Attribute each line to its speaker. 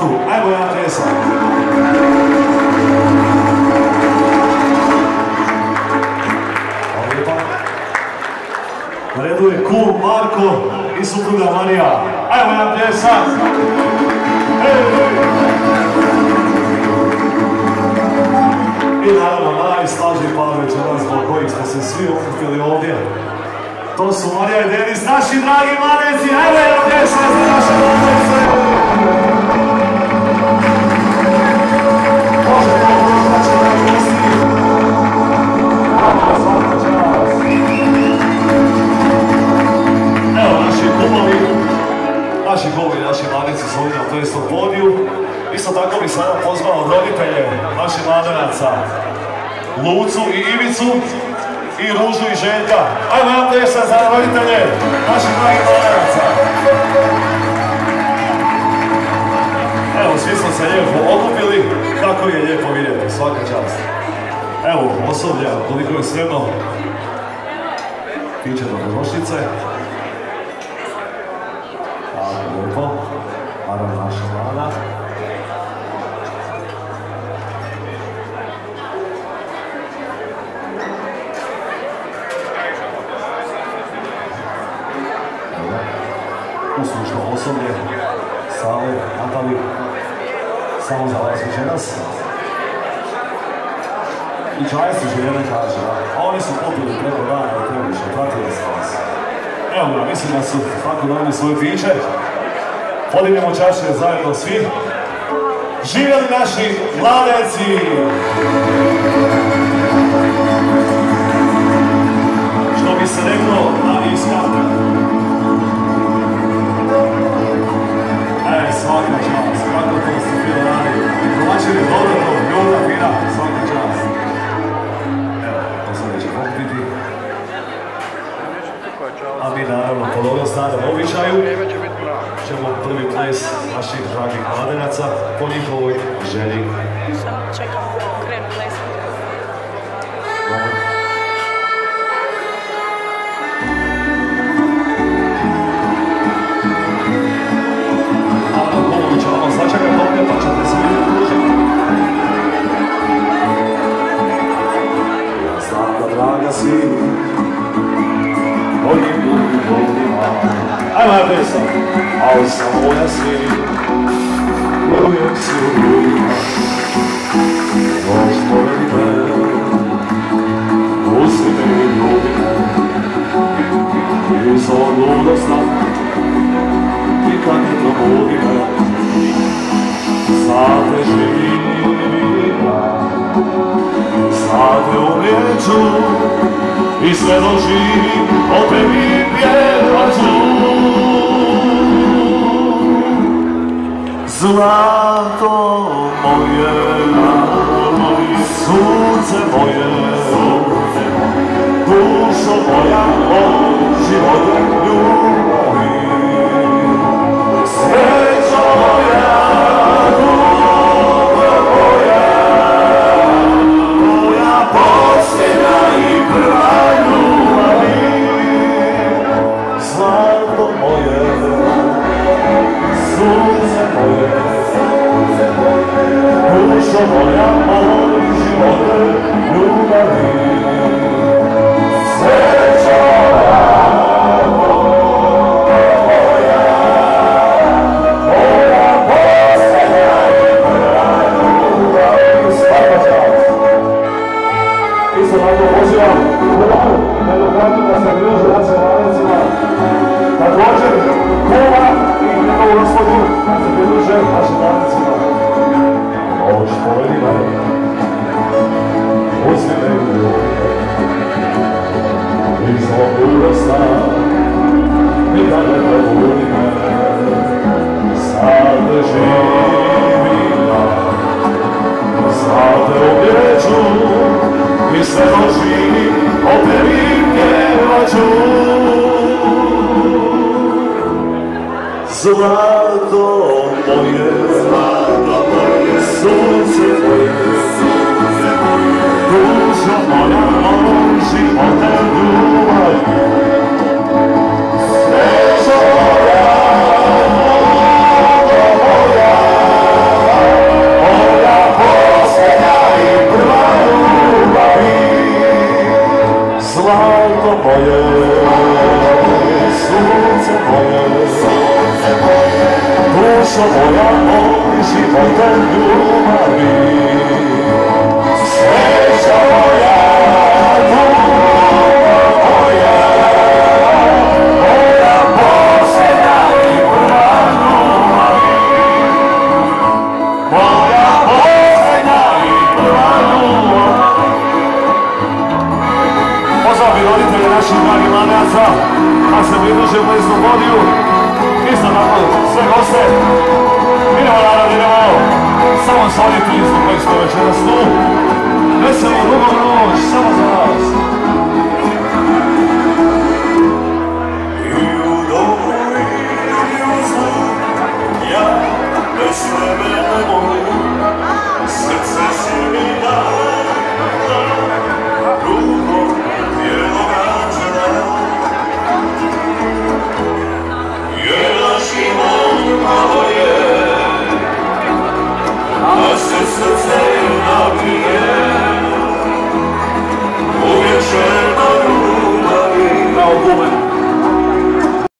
Speaker 1: Ajmo ja plesa. Hvala lijepa. Na redu je Cool Marko i supruga Marija. Ajmo ja plesa. I naravno najslađi par večeras zbog kojih smo se svi okupili ovdje. To su Marija i Denis, naši dragi maneci. Ajmo ja plesa za naše manece. Evo naši kumovi, naši mladeci su ovdje na plesnom podiju. Isto tako bi sada pozvao roditelje naših mladenaca, Lucu i Ivicu, i Ružu i Željka. Ajmo nam plesa za roditelje naših dragih mladenaca. Evo, svi smo se lijepo okupili, kako je lijepo vidjeti, svaka čast. Evo, osoblje, koliko je sredno, piće dobrodošlice. Tako lijepo, naravno naša vlada. Uslušno osoblje, Sale, Natali, samo za vas večeras. I čaje su željene kaže, a oni su popili preko dana i previše, pratili se vas. Evo ga, mislim da su tako dobili svoje piće. Podignemo čaše zajedno svi. Živjeli naši mladeci! Što bi se reklo na iskatu. Svaka čast, kako to ste bilo radi. Domaćini dobro, ljuda, fina, svaka čast. Evo, to se neće pokupiti. A mi naravno, po dobro starom običaju, ćemo prvi ples naših dragih mladenaca po njihovoj želji.
Speaker 2: Čekam, krenu plesati.
Speaker 1: Sačekaj ovdje, pa ćete se vidjeti družiti. Ja znam da draga si mojim ljubima. Ajmo ja pesam. Ali sam moja si, uvijek si u ljubima. Noć povedi me, pusti me i ljubi me. Iz ovog ludosna, nikad ne probudi me. Sad te živima, sad te umrijeću i sve doživim, o tebi pjevaću. Zlato moje, sunce moje, dušo moja, život ljubavi, srećo moja. Dušo moja, moj život, ljubavi, srećo moja, moja posljednja i prva ljubavi. Svaka čast. Isto tako pozivam Nedokratno da se bliže našim mladecima. Također, Kuma i njegovu gospodu da se bliže našim mladecima. Noć povedi me, pusti me i ljubi me. Iz ovog ludosna, nikad ne probudi me. Sad te živim ja, sad te objeću i sve doživim, o tebi pjevaću. Zlato moje, sunce moje, dušo moja, moj život ljubavi, srećo moja, moja. moj životem ljubavi. Sreća moja, moja posljednja i prva ljubavi. Moja posljednja i prva ljubavi. Pozdrav bi roditelje naših dragih mladenaca, a se pridružimo iz Slobodiju. Isto tako, sve goste. Idemo narod, idemo. Samo sa ovdje tim koji smo večeras tu. Veselo, dugo noć, samo za vas.